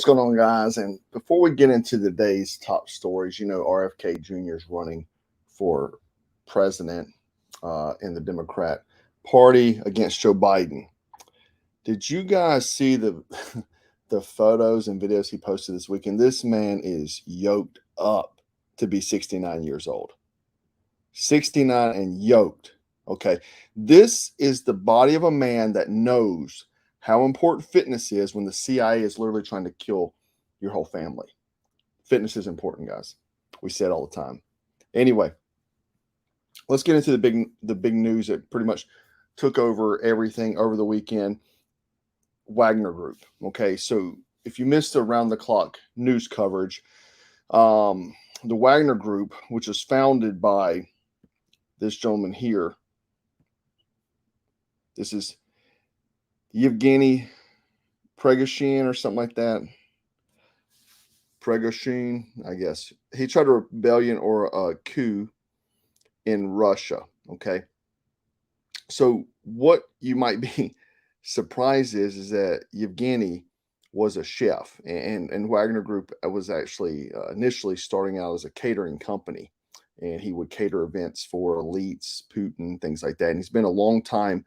going on, guys? And before we get into today's top stories, RFK Jr. is running for president in the Democrat Party against Joe Biden. Did you guys see the the photos and videos he posted this weekend? This man is yoked up to be 69 years old. 69 and yoked. Okay. This is the body of a man that knows how important fitness is when the CIA is literally trying to kill your whole family. Fitness is important, guys. We say it all the time. Anyway, let's get into the big news that pretty much took over everything over the weekend. Wagner Group. Okay, so if you missed the around the clock news coverage, the Wagner Group, which was founded by this gentleman here, this is Yevgeny Prigozhin or something like that. Prigozhin, I guess. He tried a rebellion or a coup in Russia. Okay. So what you might be surprised is that Yevgeny was a chef, and Wagner Group was actually initially starting out as a catering company, and he would cater events for elites, Putin, things like that. And he's been a long time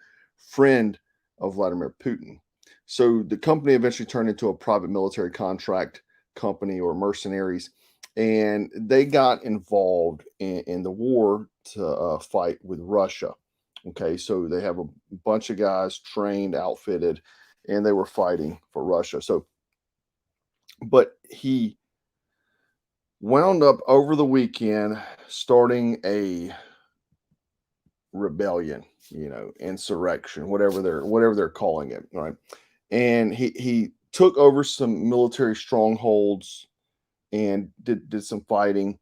friend of Vladimir Putin. So the company eventually turned into a private military contract company or mercenaries, and they got involved in the war to fight with Russia. Okay, so they have a bunch of guys trained, outfitted, and they were fighting for Russia. So, but he wound up over the weekend starting a rebellion, insurrection, whatever they're calling it, right? And he took over some military strongholds and did some fighting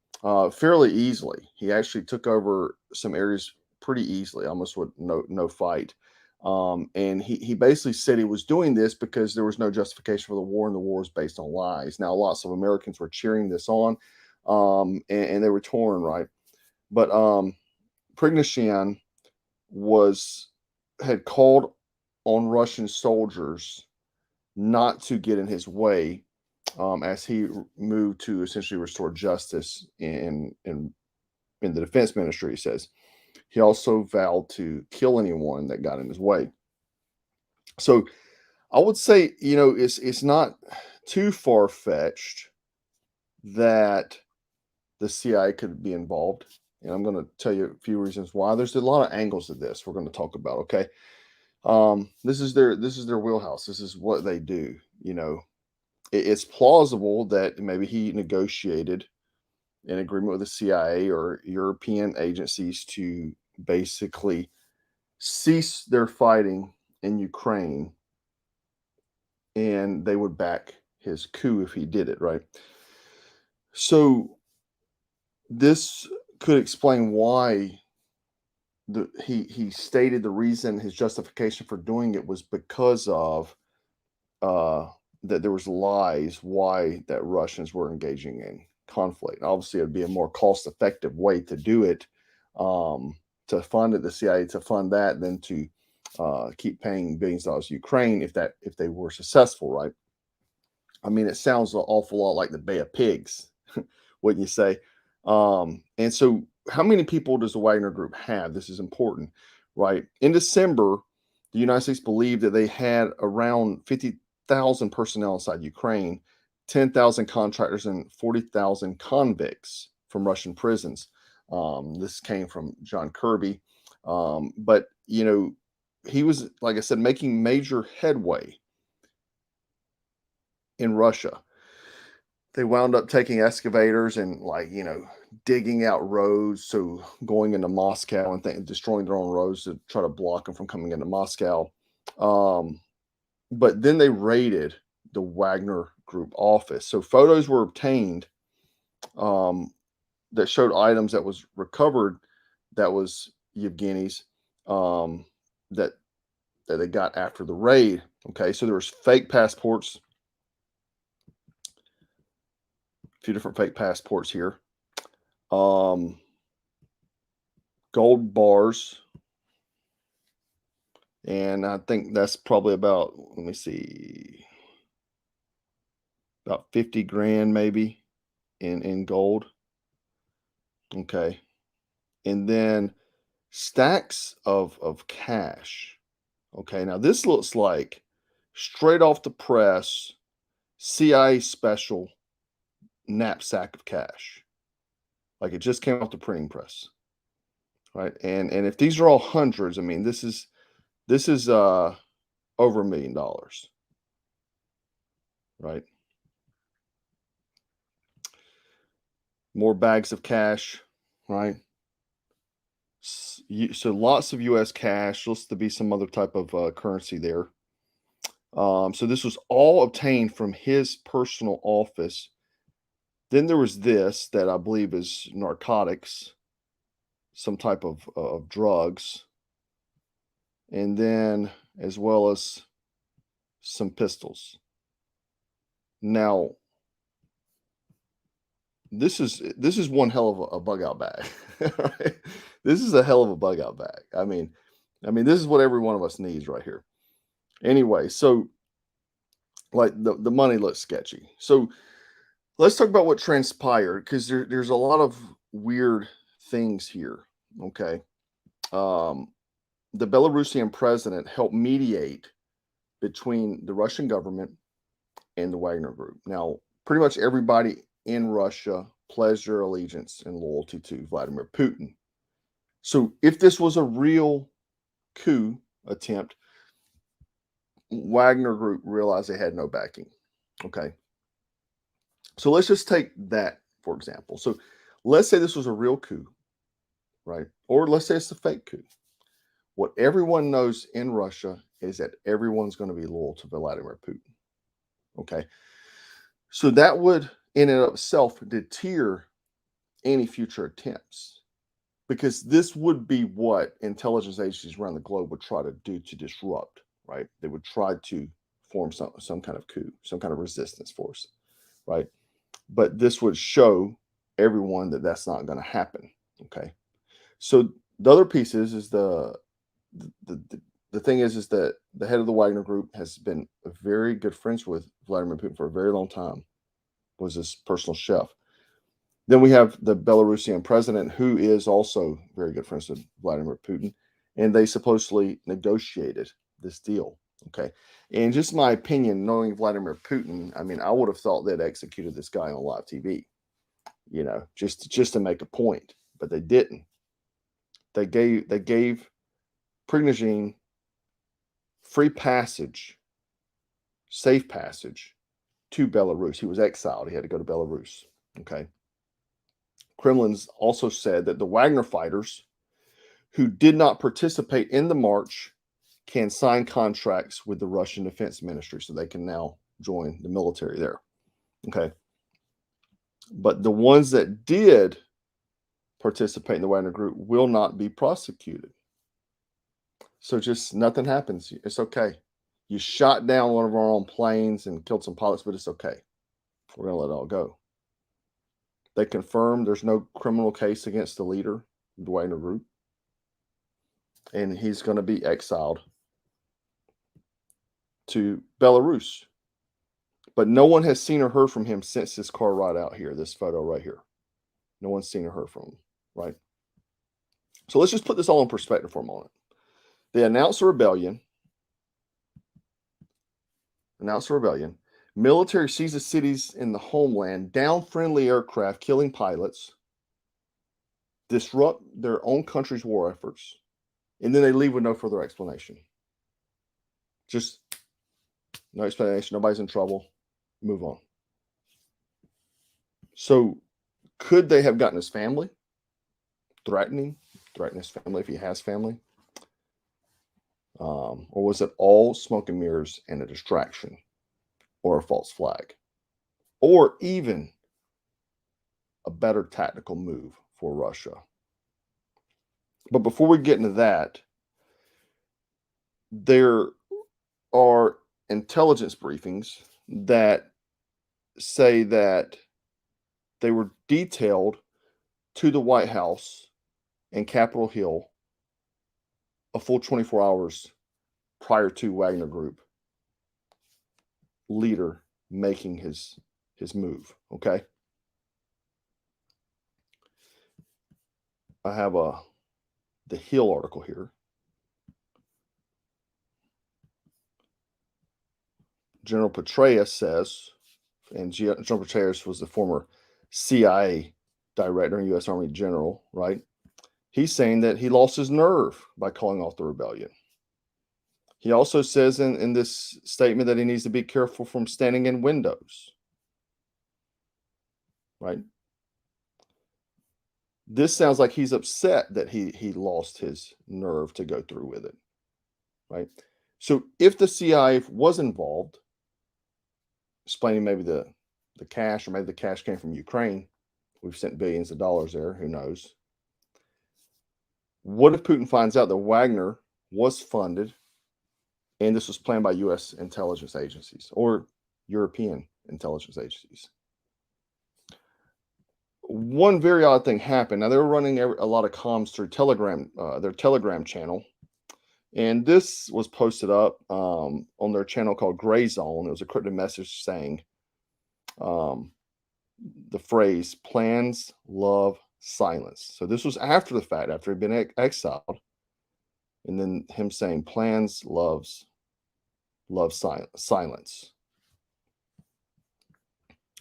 fairly easily. He actually took over some areas pretty easily, almost with no fight. And he basically said he was doing this because there was no justification for the war, and the war is based on lies. Now, lots of Americans were cheering this on, and they were torn, right? But Prigozhin had called on Russian soldiers not to get in his way as he moved to essentially restore justice in the defense ministry. He says he also vowed to kill anyone that got in his way. So I would say, it's not too far-fetched that the CIA could be involved. And I'm going to tell you a few reasons why. There's a lot of angles to this we're going to talk about, okay? This is their wheelhouse. This is what they do. It's plausible that maybe he negotiated an agreement with the CIA or European agencies to basically cease their fighting in Ukraine, and they would back his coup if he did it, right? So this could explain why he stated the reason, his justification for doing it was because of that there was lies why that Russians were engaging in conflict. Obviously, it'd be a more cost-effective way to do it, to fund it, the CIA to fund that, than to keep paying billions of dollars to Ukraine if they were successful, right? I mean, it sounds an awful lot like the Bay of Pigs, wouldn't you say? And so, how many people does the Wagner Group have? This is important, right? In December, the United States believed that they had around 50,000 personnel inside Ukraine, 10,000 contractors, and 40,000 convicts from Russian prisons. This came from John Kirby. But, he was, like I said, making major headway in Russia. They wound up taking excavators and digging out roads, so going into Moscow and destroying their own roads to try to block them from coming into Moscow. But then they raided the Wagner Group office. So photos were obtained that showed items that was recovered that was Yevgeny's that they got after the raid. Okay, so there was fake passports. Few different fake passports here. Gold bars. And I think that's probably about about 50 grand maybe in gold. Okay. And then stacks of cash. Okay. Now this looks like straight off the press, CIA special knapsack of cash. Like it just came off the printing press. Right. And if these are all hundreds, I mean, this is over $1 million. Right. More bags of cash. Right. So lots of U.S. cash. Looks to be some other type of currency there. So this was all obtained from his personal office. Then there was this that I believe is narcotics, some type of drugs, and then as well as some pistols. Now, this is one hell of a bug out bag. Right? This is a hell of a bug out bag. I mean, this is what every one of us needs right here. Anyway, so like the money looks sketchy. So let's talk about what transpired because there's a lot of weird things here. Okay. The Belarusian president helped mediate between the Russian government and the Wagner Group. Now, pretty much everybody in Russia pledged their allegiance and loyalty to Vladimir Putin. So if this was a real coup attempt, Wagner Group realized they had no backing. Okay. So let's just take that for example. So let's say this was a real coup, right? Or let's say it's a fake coup. What everyone knows in Russia is that everyone's going to be loyal to Vladimir Putin. Okay. So that would in and of itself deter any future attempts because this would be what intelligence agencies around the globe would try to do to disrupt, right? They would try to form some kind of coup, some kind of resistance force, right? But this would show everyone that that's not going to happen. Okay. So the other piece is the thing is that the head of the Wagner Group has been very good friends with Vladimir Putin for a very long time, was his personal chef. Then we have the Belarusian president, who is also very good friends with Vladimir Putin, and they supposedly negotiated this deal. Okay. And just my opinion, knowing Vladimir Putin, I mean, I would have thought they'd executed this guy on live TV, just to make a point, but they didn't. They gave Prigozhin free passage, safe passage to Belarus. He was exiled. He had to go to Belarus. Okay. Kremlin's also said that the Wagner fighters who did not participate in the march can sign contracts with the Russian Defense Ministry, so they can now join the military there. Okay. But the ones that did participate in the Wagner Group will not be prosecuted. So just nothing happens. It's okay. You shot down one of our own planes and killed some pilots, but it's okay. We're going to let it all go. They confirmed there's no criminal case against the leader of the Wagner Group. And he's going to be exiled to Belarus. But no one has seen or heard from him since this car ride out here, this photo right here. No one's seen or heard from him, right? So let's just put this all in perspective for a moment. They announced a rebellion. Military seizes cities in the homeland, down friendly aircraft, killing pilots, disrupt their own country's war efforts, and then they leave with no further explanation. Just no explanation. Nobody's in trouble. Move on. So could they have gotten his family? Threaten his family if he has family? Or was it all smoke and mirrors and a distraction or a false flag? Or even a better tactical move for Russia? But before we get into that, there are intelligence briefings that say that they were detailed to the White House and Capitol Hill a full 24 hours prior to Wagner Group leader making his his move. Okay. I have the Hill article here. General Petraeus says, and General Petraeus was the former CIA director and U.S. Army general, right? He's saying that he lost his nerve by calling off the rebellion. He also says in this statement that he needs to be careful from standing in windows, right? This sounds like he's upset that he lost his nerve to go through with it, right? So if the CIA was involved, explaining maybe the cash, or maybe the cash came from Ukraine. We've sent billions of dollars there. Who knows? What if Putin finds out that Wagner was funded and this was planned by U.S. intelligence agencies or European intelligence agencies? One very odd thing happened. Now, they were running a lot of comms through Telegram, their Telegram channel. And this was posted up on their channel called Gray Zone. It was a cryptic message saying the phrase "plans, love, silence." So this was after the fact, after he'd been exiled. And then him saying plans, love, silence.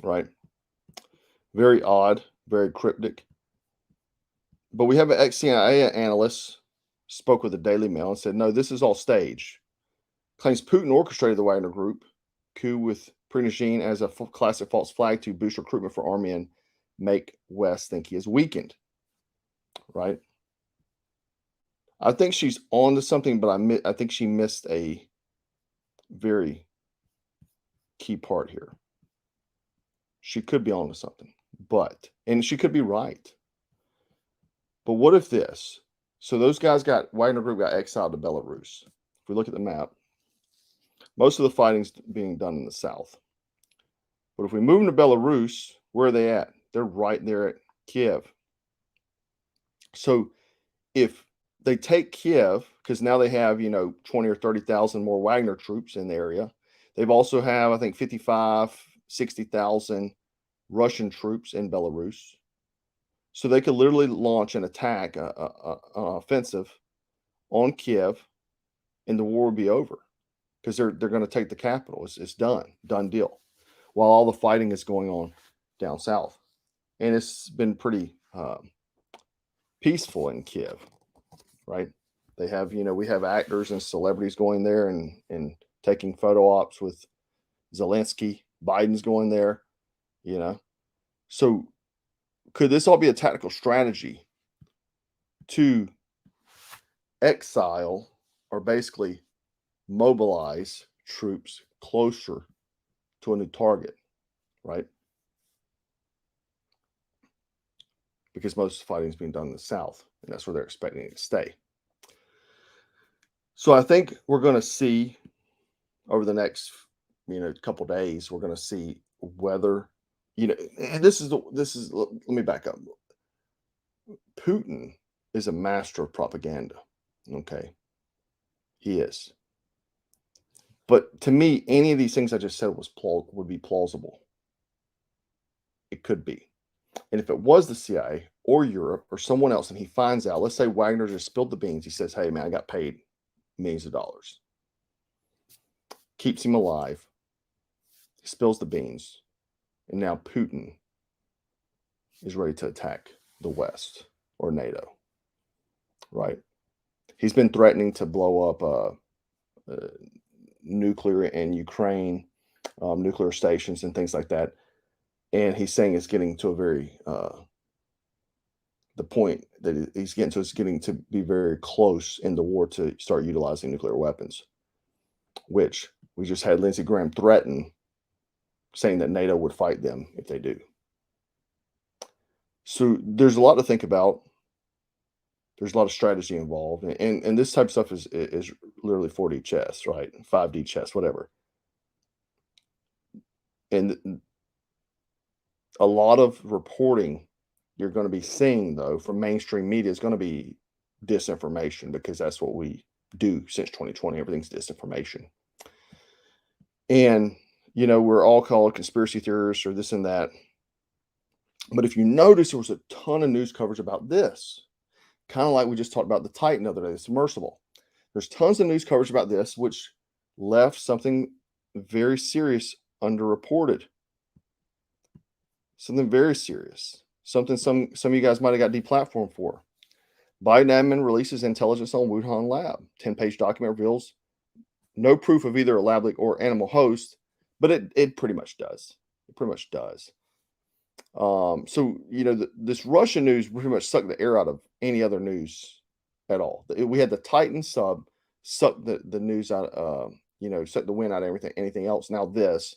Right? Very odd, very cryptic. But we have an ex-CIA analyst spoke with the Daily Mail and said, no, this is all staged. Claims Putin orchestrated the Wagner Group coup with Prigozhin as a classic false flag to boost recruitment for army and make West think he is weakened. Right? I think she's on to something, but I think she missed a very key part here. She could be on to something, and she could be right. But what if this? So those guys Wagner Group got exiled to Belarus. If we look at the map, most of the fighting's being done in the south. But if we move them to Belarus, where are they at? They're right there at Kiev. So if they take Kiev, because now they have, 20 or 30,000 more Wagner troops in the area. They've also have, I think, 55, 60,000 Russian troops in Belarus. So they could literally launch an attack, an offensive on Kiev, and the war would be over because they're going to take the capital. It's done deal. While all the fighting is going on down south, and it's been pretty peaceful in Kiev, right? They have, we have actors and celebrities going there and taking photo ops with Zelensky. Biden's going there, So could this all be a tactical strategy to exile or basically mobilize troops closer to a new target, right? Because most fighting is being done in the south, and that's where they're expecting it to stay. So I think we're going to see over the next, couple days, we're going to see whether, and let me back up. Putin is a master of propaganda. Okay. He is. But to me, any of these things I just said would be plausible. It could be. And if it was the CIA or Europe or someone else, and he finds out, let's say Wagner just spilled the beans. He says, hey, man, I got paid millions of dollars. Keeps him alive. He spills the beans. And now Putin is ready to attack the West or NATO. Right? He's been threatening to blow up nuclear in Ukraine, nuclear stations and things like that. And he's saying it's getting to a very, the point that he's getting to is getting to be very close in the war to start utilizing nuclear weapons, which we just had Lindsey Graham threaten, saying that NATO would fight them if they do. So there's a lot to think about. There's a lot of strategy involved. And this type of stuff is literally 4D chess, right? 5D chess, whatever. And a lot of reporting you're going to be seeing, though, from mainstream media is going to be disinformation, because that's what we do since 2020. Everything's disinformation. And, we're all called conspiracy theorists or this and that. But if you notice, there was a ton of news coverage about this, kind of like we just talked about the Titan the other day, the submersible. There's tons of news coverage about this, which left something very serious underreported. Something very serious. Something some of you guys might have got deplatformed for. Biden admin releases intelligence on Wuhan Lab. 10-page document reveals no proof of either a lab leak or animal host, but it pretty much does. It pretty much does. So this Russian news pretty much sucked the air out of any other news at all. We had the Titan sub suck the news out, suck the wind out of anything else. Now this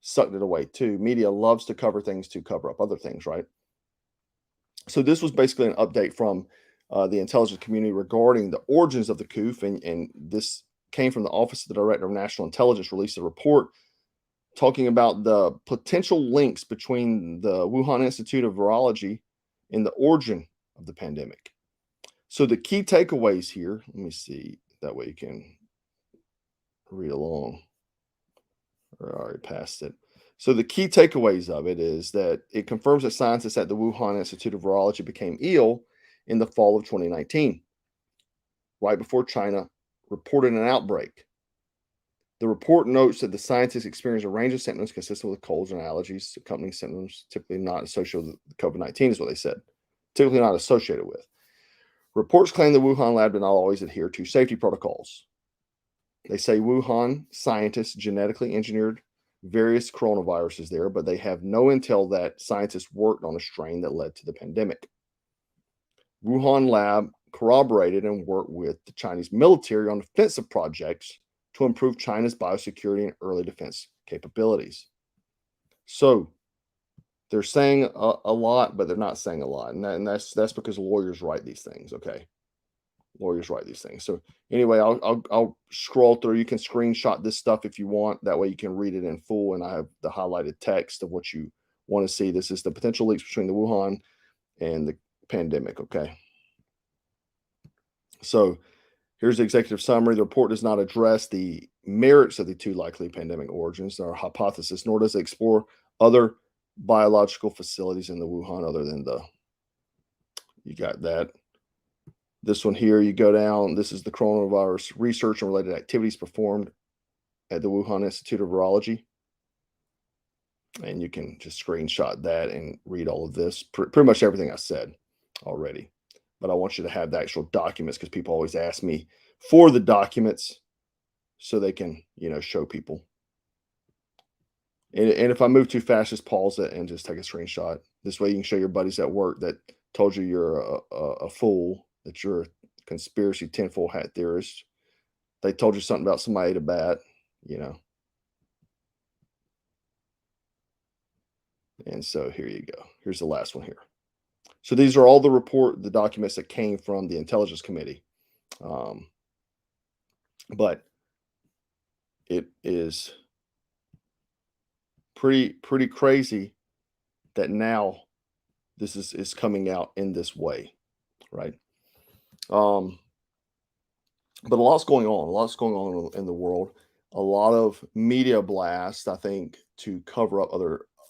sucked it away too. Media loves to cover things to cover up other things, right? So this was basically an update from the intelligence community regarding the origins of the coup, and this came from the Office of the Director of National Intelligence, released a report talking about the potential links between the Wuhan Institute of Virology and the origin of the pandemic. So the key takeaways here, let me see, that way you can read along. I already passed it. So the key takeaways of it is that it confirms that scientists at the Wuhan Institute of Virology became ill in the fall of 2019, right before China reported an outbreak. The report notes that the scientists experienced a range of symptoms consistent with colds and allergies, accompanying symptoms typically not associated with COVID-19, is what they said. Typically not associated with. Reports claim the Wuhan lab did not always adhere to safety protocols. They say Wuhan scientists genetically engineered various coronaviruses there, but they have no intel that scientists worked on a strain that led to the pandemic. Wuhan lab corroborated and worked with the Chinese military on defensive projects to improve China's biosecurity and early defense capabilities. So they're saying a lot, but they're not saying a lot, and that's because lawyers write these things. Okay, lawyers write these things. So anyway, I'll scroll through. You can screenshot this stuff if you want. That way you can read it in full, and I have the highlighted text of what you want to see. This is the potential links between the Wuhan and the pandemic. Okay. So here's the executive summary. The report does not address the merits of the two likely pandemic origins, or hypothesis, nor does it explore other biological facilities in the Wuhan other than you got that. This one here, you go down, this is the coronavirus research and related activities performed at the Wuhan Institute of Virology. And you can just screenshot that and read all of this, pretty much everything I said already. But I want you to have the actual documents because people always ask me for the documents so they can, show people. And if I move too fast, just pause it and just take a screenshot. This way you can show your buddies at work that told you you're a fool, that you're a conspiracy tinfoil hat theorist. They told you something about somebody ate a bat, And so here you go. Here's the last one here. So these are all the documents that came from the Intelligence Committee. But it is pretty crazy that now this is coming out in this way, right? But a lot's going on. A lot's going on in the world. A lot of media blast, I think, to cover up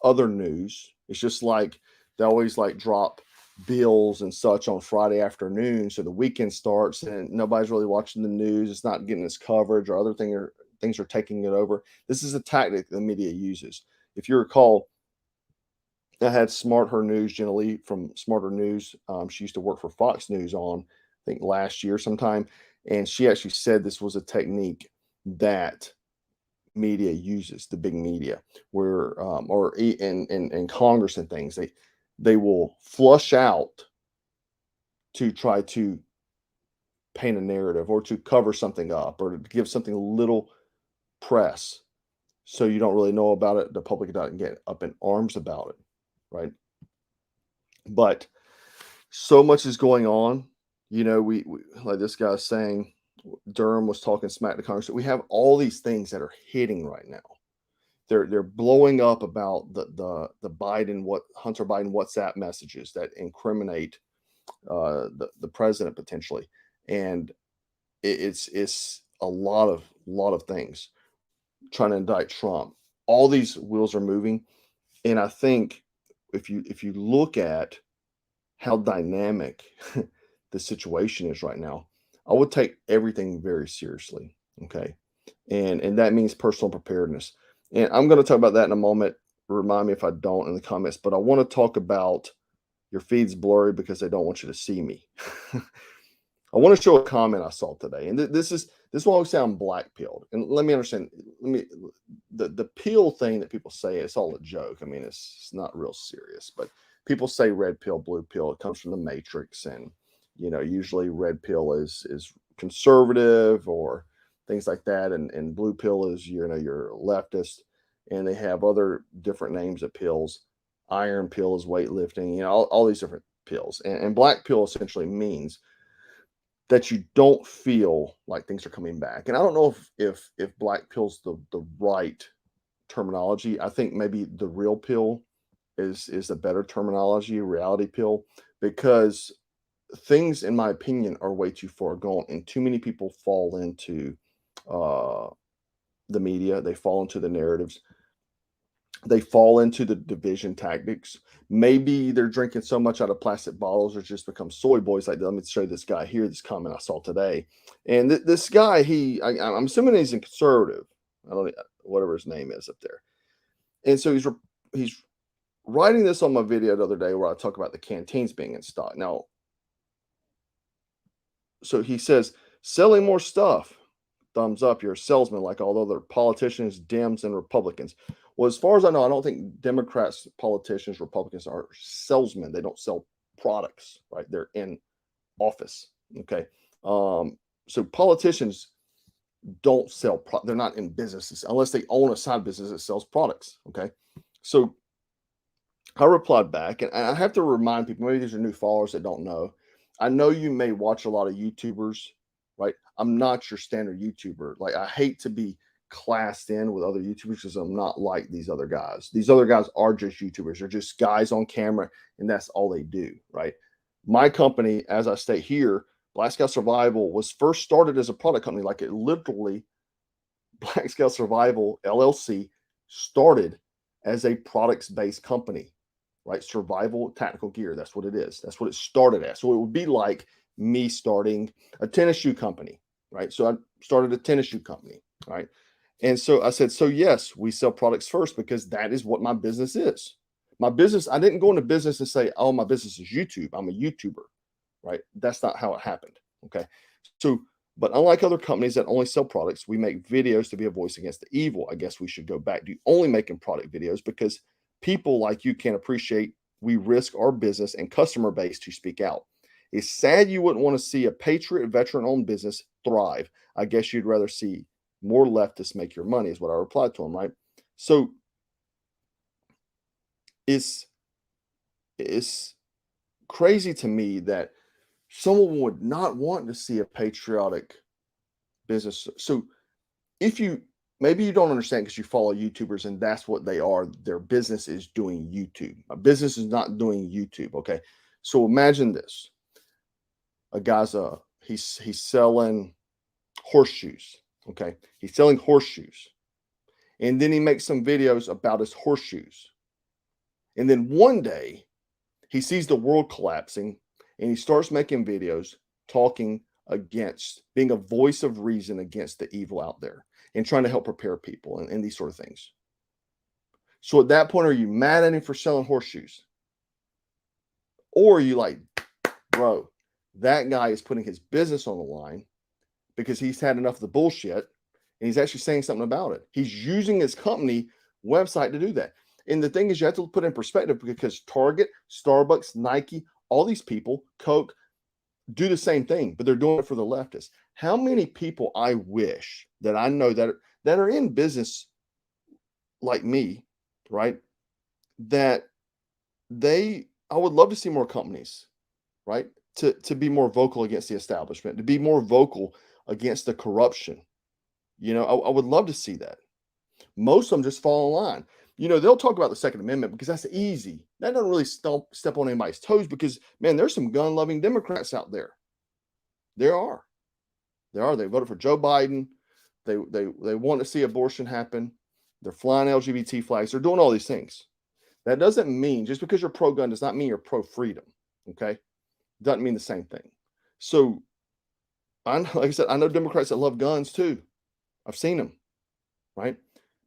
other news. It's just like they always drop bills and such on Friday afternoon, so the weekend starts and nobody's really watching the news. It's not getting its coverage, or other things are taking it over. This is a tactic the media uses. If you recall, I had Smarter News, Jenna from Smarter News. She used to work for Fox News I think last year sometime, and she actually said this was a technique that media uses, the big media, where or in Congress and things, they will flush out to try to paint a narrative or to cover something up or to give something a little press, so you don't really know about it. The public doesn't get up in arms about it, right? But so much is going on. We like this guy saying, Durham was talking smack to Congress. We have all these things that are hitting right now. They're blowing up about the Hunter Biden WhatsApp messages that incriminate the president potentially, and it's a lot of things trying to indict Trump. all these wheels are moving. And I think if you look at how dynamic the situation is right now, I would take everything very seriously. Okay. And that means personal preparedness. And I'm going to talk about that in a moment. Remind me if I don't in the comments, but I want to talk about your feed's blurry because they don't want you to see me. I want to show a comment I saw today, and this will always sound black pilled. And let me understand. The pill thing that people say, it's all a joke. I mean, it's not real serious, but people say red pill, blue pill. It comes from the Matrix, and usually red pill is conservative or things like that, and blue pill is your leftist, and they have other different names of pills. Iron pill is weightlifting, all these different pills, and black pill essentially means that you don't feel like things are coming back. And I don't know if black pill's the right terminology. I think maybe the real pill is the better terminology, reality pill, because things, in my opinion, are way too far gone, and too many people fall into uh, the media. They fall into the narratives. They fall into the division tactics. Maybe they're drinking so much out of plastic bottles, or just become soy boys. Like, let me show you this guy here. This comment I saw today, and this guy, I'm assuming he's a conservative. I don't whatever his name is up there, and so he's writing this on my video the other day where I talk about the canteens being in stock. Now, so he says, selling more stuff. Thumbs up, you're a salesman like all other politicians, Dems, and Republicans. Well, as far as I know, I don't think Democrats, politicians, Republicans are salesmen. They don't sell products, right? They're in office. Okay. So politicians don't sell, they're not in businesses unless they own a side business that sells products. Okay. So I replied back, and I have to remind people, maybe these are new followers that don't know. I know you may watch a lot of YouTubers, right? I'm not your standard YouTuber. Like, I hate to be classed in with other YouTubers because I'm not like these other guys. These other guys are just YouTubers. They're just guys on camera, and that's all they do, right? My company, as I state here, Black Scout Survival, was first started as a product company. Like, it literally, Black Scout Survival LLC started as a products-based company, right? Survival tactical gear. That's what it is. That's what it started as. So it would be like me starting a tennis shoe company, right? So I started a tennis shoe company, right? And so I said, so yes, we sell products first because that is what my business is. My business, I didn't go into business and say, oh, my business is YouTube. I'm a YouTuber, right? That's not how it happened. Okay. So, but unlike other companies that only sell products, we make videos to be a voice against the evil. I guess we should go back to only making product videos because people like you can't appreciate we risk our business and customer base to speak out. It's sad you wouldn't want to see a patriot veteran-owned business thrive. I guess you'd rather see more leftists make your money, is what I replied to him, right? So it's crazy to me that someone would not want to see a patriotic business. So if you maybe you don't understand because you follow YouTubers and that's what they are. Their business is doing YouTube. A business is not doing YouTube. Okay. So imagine this. A guy's he's selling horseshoes. Okay. He's selling horseshoes. And then he makes some videos about his horseshoes. And then one day he sees the world collapsing and he starts making videos talking against, being a voice of reason against the evil out there and trying to help prepare people and these sort of things. So at that point, are you mad at him for selling horseshoes? Or are you like, bro, that guy is putting his business on the line because he's had enough of the bullshit and he's actually saying something about it. He's using his company website to do that. And the thing is, you have to put in perspective because Target, Starbucks, Nike, all these people, Coke, do the same thing, but they're doing it for the leftists. How many people I wish that I know that are in business like me, right? That I would love to see more companies, right? To be more vocal against the establishment, to be more vocal against the corruption. I would love to see that. Most of them just fall in line. They'll talk about the Second Amendment because that's easy. That doesn't really step on anybody's toes because, man, there's some gun-loving Democrats out there. There are. They voted for Joe Biden. They want to see abortion happen. They're flying LGBT flags. They're doing all these things. That doesn't mean, just because you're pro-gun does not mean you're pro-freedom, okay? Doesn't mean the same thing. So, like I said, I know Democrats that love guns too. I've seen them, right?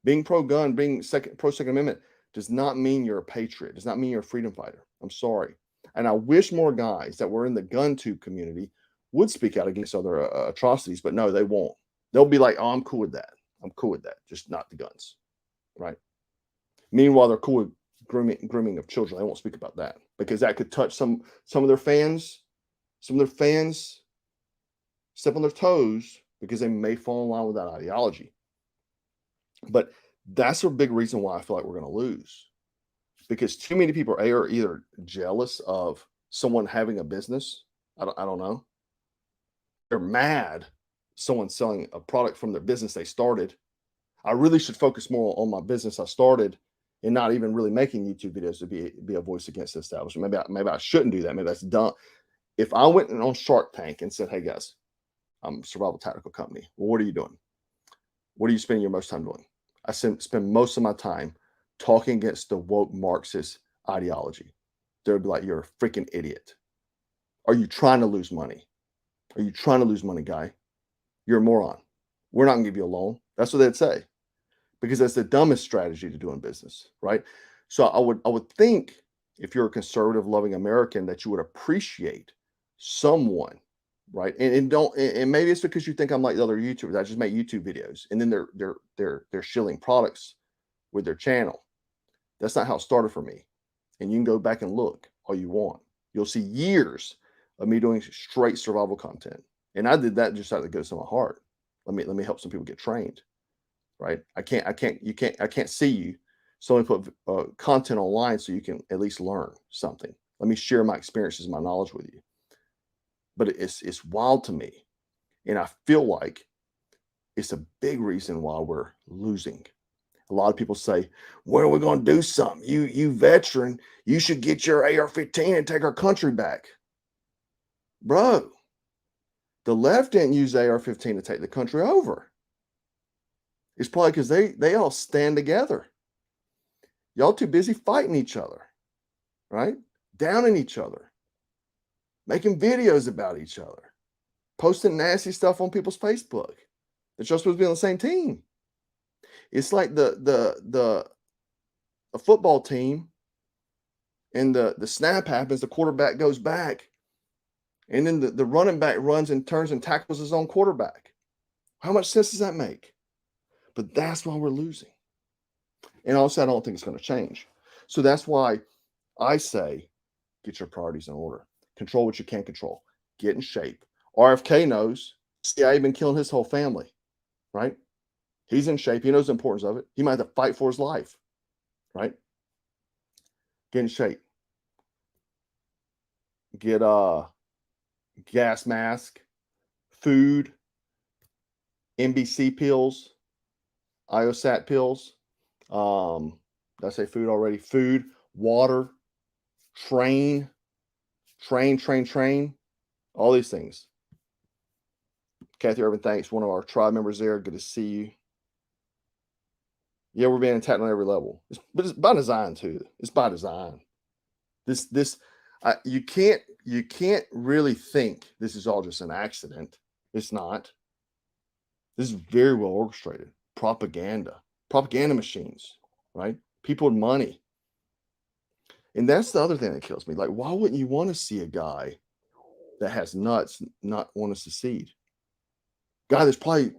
Being pro-gun, being pro-Second Amendment does not mean you're a patriot. Does not mean you're a freedom fighter. I'm sorry. And I wish more guys that were in the gun tube community would speak out against other atrocities, but no, they won't. They'll be like, oh, I'm cool with that. I'm cool with that. Just not the guns, right? Meanwhile, they're cool with grooming of children. They won't speak about that because that could touch some of their fans. Some of their fans step on their toes because they may fall in line with that ideology. But that's a big reason why I feel like we're going to lose, because too many people are either jealous of someone having a business. I don't know. They're mad someone selling a product from their business they started. I really should focus more on my business I started and not even really making YouTube videos to be a voice against the establishment. Maybe I shouldn't do that. Maybe that's dumb. If I went on Shark Tank and said, hey guys, I'm a survival tactical company. Well, what are you doing? What are you spending your most time doing? I spend most of my time talking against the woke Marxist ideology. They'll be like, you're a freaking idiot. Are you trying to lose money? Are you trying to lose money, guy? You're a moron. We're not going to give you a loan. That's what they'd say, because that's the dumbest strategy to do in business, right? So I would think, if you're a conservative, loving American, that you would appreciate someone, right? And maybe it's because you think I'm like the other YouTubers. I just make YouTube videos, and then they're shilling products with their channel. That's not how it started for me. And you can go back and look all you want. You'll see years of me doing straight survival content. And I did that just out of the goodness of my heart. Let me help some people get trained, right? I can't see you. So let me put content online so you can at least learn something. Let me share my experiences, my knowledge with you. But it's wild to me. And I feel like it's a big reason why we're losing. A lot of people say, when are we going to do something? You veteran, you should get your AR-15 and take our country back. Bro, the left didn't use AR-15 to take the country over. It's probably because they all stand together. Y'all too busy fighting each other, right? Downing each other, making videos about each other, posting nasty stuff on people's Facebook that you're supposed to be on the same team. It's like a football team, and the snap happens, the quarterback goes back, and then the running back runs and turns and tackles his own quarterback. How much sense does that make? But that's why we're losing. And also, I don't think it's going to change. So that's why I say, get your priorities in order. Control what you can control. Get in shape. RFK knows. CIA been killing his whole family, right? He's in shape. He knows the importance of it. He might have to fight for his life, right? Get in shape. Get a gas mask, food, NBC pills, IOSAT pills. Did I say food already? Food, water, train, all these things. Kathy Irvin, thanks. One of our tribe members there. Good to see you. Yeah, we're being attacked on every level. But it's by design too. It's by design. You can't really think this is all just an accident. It's not. This is very well orchestrated. Propaganda machines, right? People with money. And that's the other thing that kills me. Like, why wouldn't you want to see a guy that has nuts not want to secede? Guy that's probably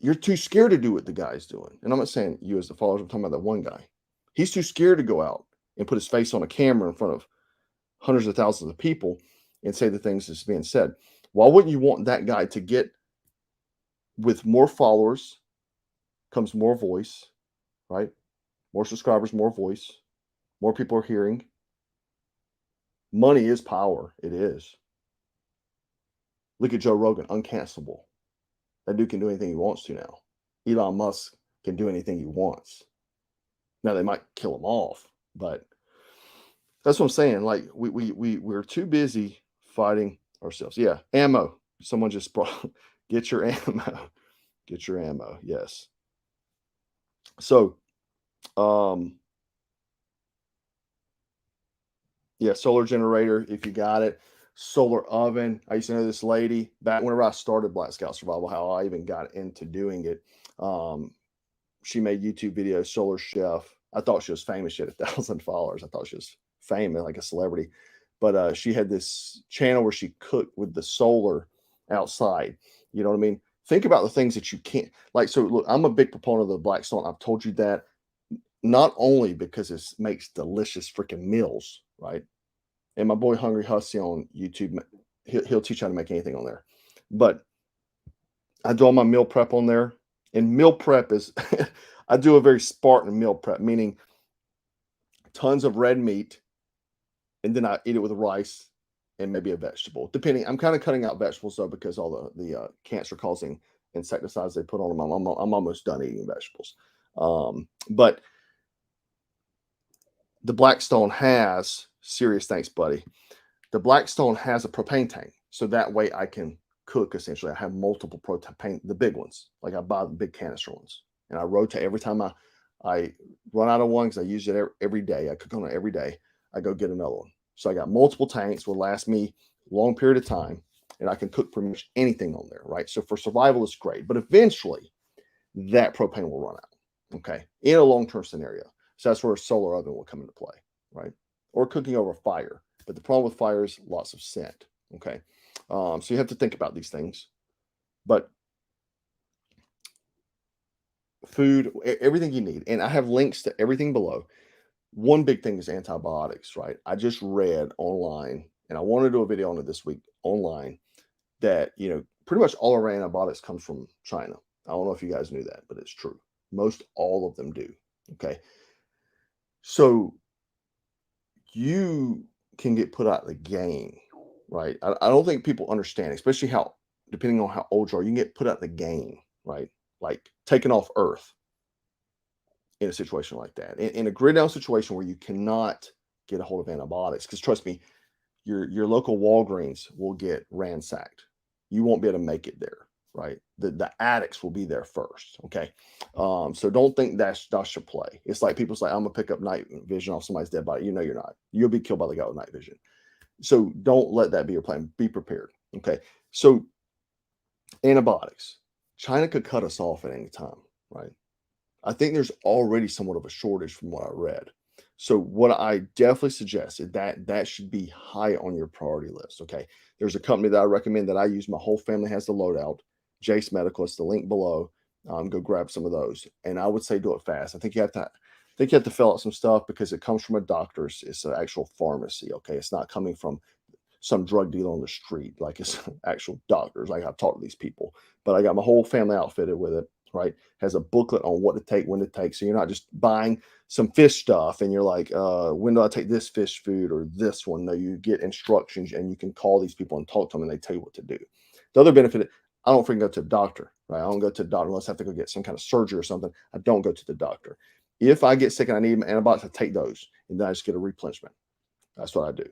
you're too scared to do what the guy's doing. And I'm not saying you as the followers, I'm talking about that one guy. He's too scared to go out and put his face on a camera in front of hundreds of thousands of people and say the things that's being said. Why wouldn't you want that guy to get, with more followers comes more voice, right? More subscribers, more voice, more people are hearing. Money is power. It is. Look at Joe Rogan, uncancelable. That dude can do anything he wants to now. Elon Musk can do anything he wants. Now they might kill him off, but that's what I'm saying. Like we're too busy fighting ourselves. Yeah, ammo. Someone just brought. Get your ammo. Get your ammo. Yes. So, yeah, solar generator, if you got it. Solar oven. I used to know this lady back whenever I started Black Scout Survival, how I even got into doing it. Um, she made YouTube videos, Solar Chef. I thought she was famous. She had 1,000 followers. I thought she was famous, like a celebrity. But she had this channel where she cooked with the solar outside. You know what I mean? Think about the things that you can't like. So look, I'm a big proponent of the black stone. I've told you that not only because it makes delicious freaking meals, right? And my boy Hungry Hussy on YouTube, he'll teach you how to make anything on there. But I do all my meal prep on there. And meal prep is, I do a very Spartan meal prep, meaning tons of red meat, and then I eat it with rice and maybe a vegetable. Depending, I'm kind of cutting out vegetables though because all the cancer causing insecticides they put on them. I'm almost done eating vegetables. But the Blackstone has serious thanks, buddy. The Blackstone has a propane tank, so that way I can cook. Essentially, I have multiple propane, the big ones. Like I buy the big canister ones, and I rotate every time I run out of one because I use it every day. I cook on it every day. I go get another one. So I got multiple tanks, will last me a long period of time, and I can cook pretty much anything on there, right? So for survival, it's great, but eventually that propane will run out. Okay, in a long-term scenario. So that's where a solar oven will come into play, right? Or cooking over fire. But the problem with fire is lots of scent. Okay. So you have to think about these things. But food, everything you need. And I have links to everything below. One big thing is antibiotics, right? I just read online, and I want to do a video on it this week online, that, pretty much all our antibiotics comes from China. I don't know if you guys knew that, but it's true. Most all of them do. Okay. So you can get put out of the game, right? I don't think people understand, especially how, depending on how old you are, you can get put out of the game, right? Like taken off Earth in a situation like that. In a grid down situation where you cannot get a hold of antibiotics, because trust me, your local Walgreens will get ransacked. You won't be able to make it there, right? The addicts will be there first. Okay. So don't think that's your play. It's like people say, I'm gonna pick up night vision off somebody's dead body. You're not. You'll be killed by the guy with night vision. So don't let that be your plan. Be prepared. Okay. So antibiotics. China could cut us off at any time, right? I think there's already somewhat of a shortage from what I read. So what I definitely suggest is that should be high on your priority list. Okay. There's a company that I recommend that I use. My whole family has the loadout. Jase Medical. It's the link below. Go grab some of those. And I would say do it fast. I think you have to fill out some stuff because it comes from a doctor's. It's an actual pharmacy. Okay. It's not coming from some drug dealer on the street. Like it's actual doctors. Like I've talked to these people, but I got my whole family outfitted with it, right? Has a booklet on what to take, when to take. So you're not just buying some fish stuff and you're like, when do I take this fish food or this one? No, you get instructions and you can call these people and talk to them and they tell you what to do. The other benefit, I don't freaking go to the doctor, right? I don't go to the doctor unless I have to go get some kind of surgery or something. I don't go to the doctor. If I get sick and I need antibiotics, I take those and then I just get a replenishment. That's what I do.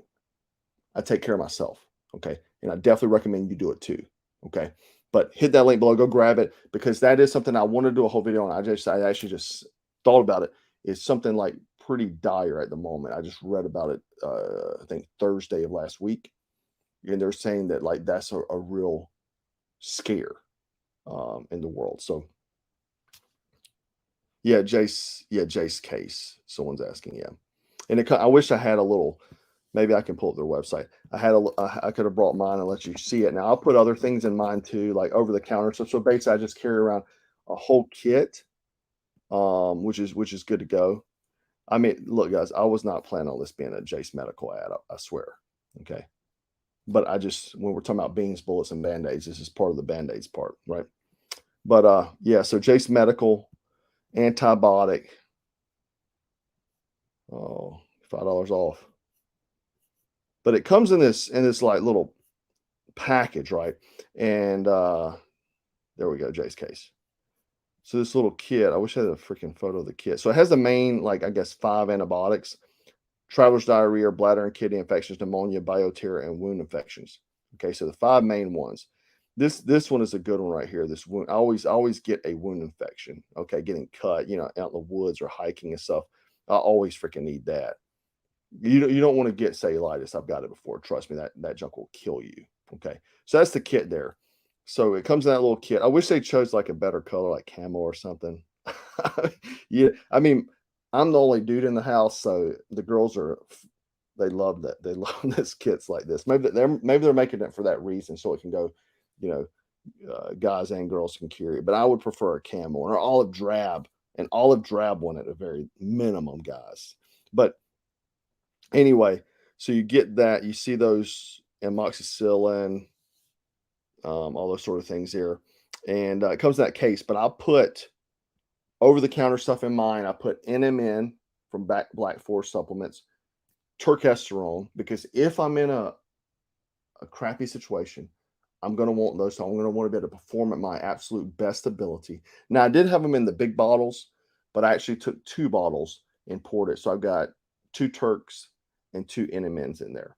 I take care of myself. Okay. And I definitely recommend you do it too. Okay. But hit that link below, go grab it because that is something I want to do a whole video on. I actually just thought about it. It's something like pretty dire at the moment. I just read about it, I think Thursday of last week. And they're saying that like that's a real scare in the world. So yeah, Jace case. Someone's asking, yeah. And I wish I had a little. Maybe I can pull up their website. I could have brought mine and let you see it. Now I'll put other things in mine too, like over the counter stuff. So basically, I just carry around a whole kit, which is good to go. I mean, look, guys, I was not planning on this being a Jace Medical ad. I swear. Okay, but when we're talking about beans, bullets, and band-aids, this is part of the band-aids part, right? But yeah, so Jace Medical antibiotic. Oh, $5 off. But it comes in this like little package, right? And there we go, Jay's case. So this little kit, I wish I had a freaking photo of the kit. So it has the main, like I guess, 5 antibiotics: traveler's diarrhea, bladder and kidney infections, pneumonia, bioterror, and wound infections. Okay, so the 5 main ones. This one is a good one right here. This wound, I always get a wound infection. Okay, getting cut, out in the woods or hiking and stuff. I always freaking need that. You don't want to get cellulitis. I've got it before. Trust me, that junk will kill you. Okay, so that's the kit there. So it comes in that little kit. I wish they chose like a better color, like camo or something. Yeah, I mean, I'm the only dude in the house, so the girls they love that. They love this kits like this. Maybe they're making it for that reason, so it can go, you know, guys and girls can carry it. But I would prefer a camo or an olive drab one at a very minimum, guys. But anyway, so you get that. You see those amoxicillin, all those sort of things there, and it comes in that case. But I put over the counter stuff in mine. I put NMN from Black Forest Supplements, turkesterone, because if I'm in a crappy situation, I'm going to want those. So I'm going to want to be able to perform at my absolute best ability. Now, I did have them in the big bottles, but I actually took 2 bottles and poured it. So I've got 2 Turks and 2 NMNs in there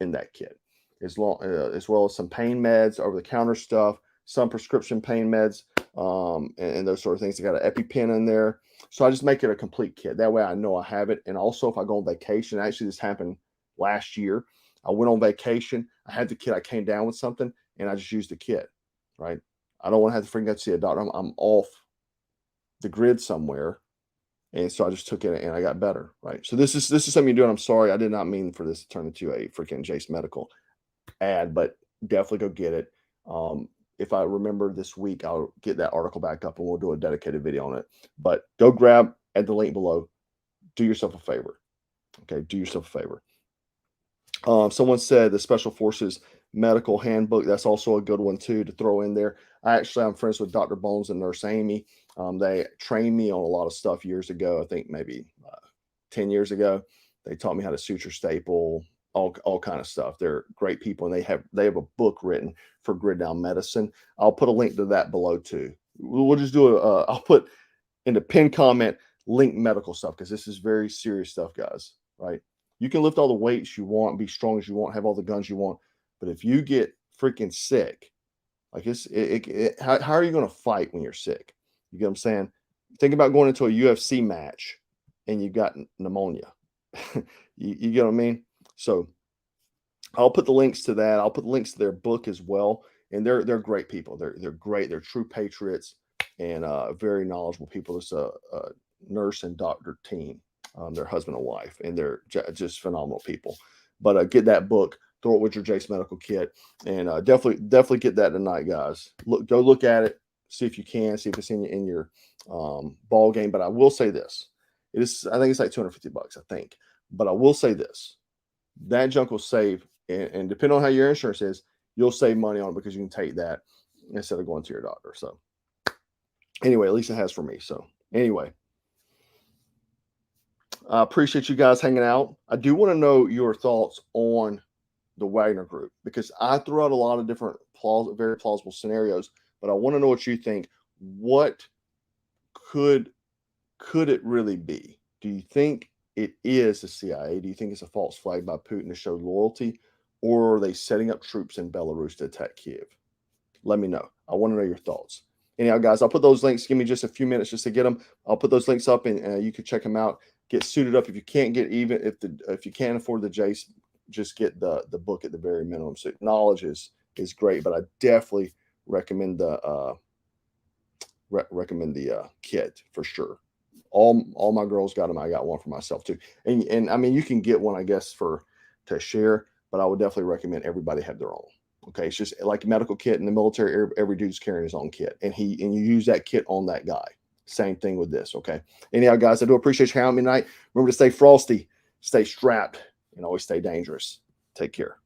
in that kit, as well as some pain meds, over the counter stuff, some prescription pain meds, and those sort of things. I got an EpiPen in there. So I just make it a complete kit. That way I know I have it. And also if I go on vacation, actually this happened last year. I went on vacation. I had the kit. I came down with something and I just used the kit, right? I don't want to have to freaking go see a doctor. I'm off the grid somewhere. And so I just took it and I got better, right? So this is something you do. And I'm sorry, I did not mean for this to turn into a freaking Jase Medical ad, but definitely go get it. If I remember this week, I'll get that article back up and we'll do a dedicated video on it. But go grab at the link below. Do yourself a favor. Okay, do yourself a favor. Someone said the Special Forces Medical Handbook. That's also a good one too to throw in there. I'm friends with Dr. Bones and Nurse Amy. They trained me on a lot of stuff years ago. I think maybe 10 years ago. They taught me how to suture staple, all kind of stuff. They're great people, and they have a book written for grid down medicine. I'll put a link to that below too. We'll just do I'll put in the pinned comment link medical stuff, because this is very serious stuff, guys. Right? You can lift all the weights you want, be strong as you want, have all the guns you want, but if you get freaking sick, like how are you going to fight when you're sick? You get what I'm saying? Think about going into a UFC match and you've got pneumonia. you get what I mean? So I'll put the links to that. I'll put the links to their book as well. And they're great people. They're great. They're true patriots and very knowledgeable people. It's a nurse and doctor team. Their husband and wife, and they're just phenomenal people. But get that book, throw it with your Jace Medical kit, and definitely get that tonight, guys. Go look at it, see if you can, see if it's in your ball game. But I will say this: I think it's like $250, I think. But I will say this: that junk will save, and depending on how your insurance is, you'll save money on it because you can take that instead of going to your doctor. So anyway, at least it has for me. So anyway. I appreciate you guys hanging out. I do want to know your thoughts on the Wagner Group, because I threw out a lot of different very plausible scenarios, but I want to know what you think. What could it really be? Do you think it is the CIA? Do you think it's a false flag by Putin to show loyalty, or are they setting up troops in Belarus to attack Kiev? Let me know. I want to know your thoughts. Anyhow, guys, I'll put those links. Give me just a few minutes just to get them. I'll put those links up, and you can check them out. Get suited up. If you can't get if you can't afford the Jace, just get the book at the very minimum. So knowledge is great, but I definitely recommend the kit for sure. All my girls got them. I got one for myself too. And I mean, you can get one, I guess, to share, but I would definitely recommend everybody have their own. Okay, it's just like a medical kit in the military. Every dude's carrying his own kit, and you use that kit on that guy. Same thing with this, okay? Anyhow, guys, I do appreciate you having me tonight. Remember to stay frosty, stay strapped, and always stay dangerous. Take care.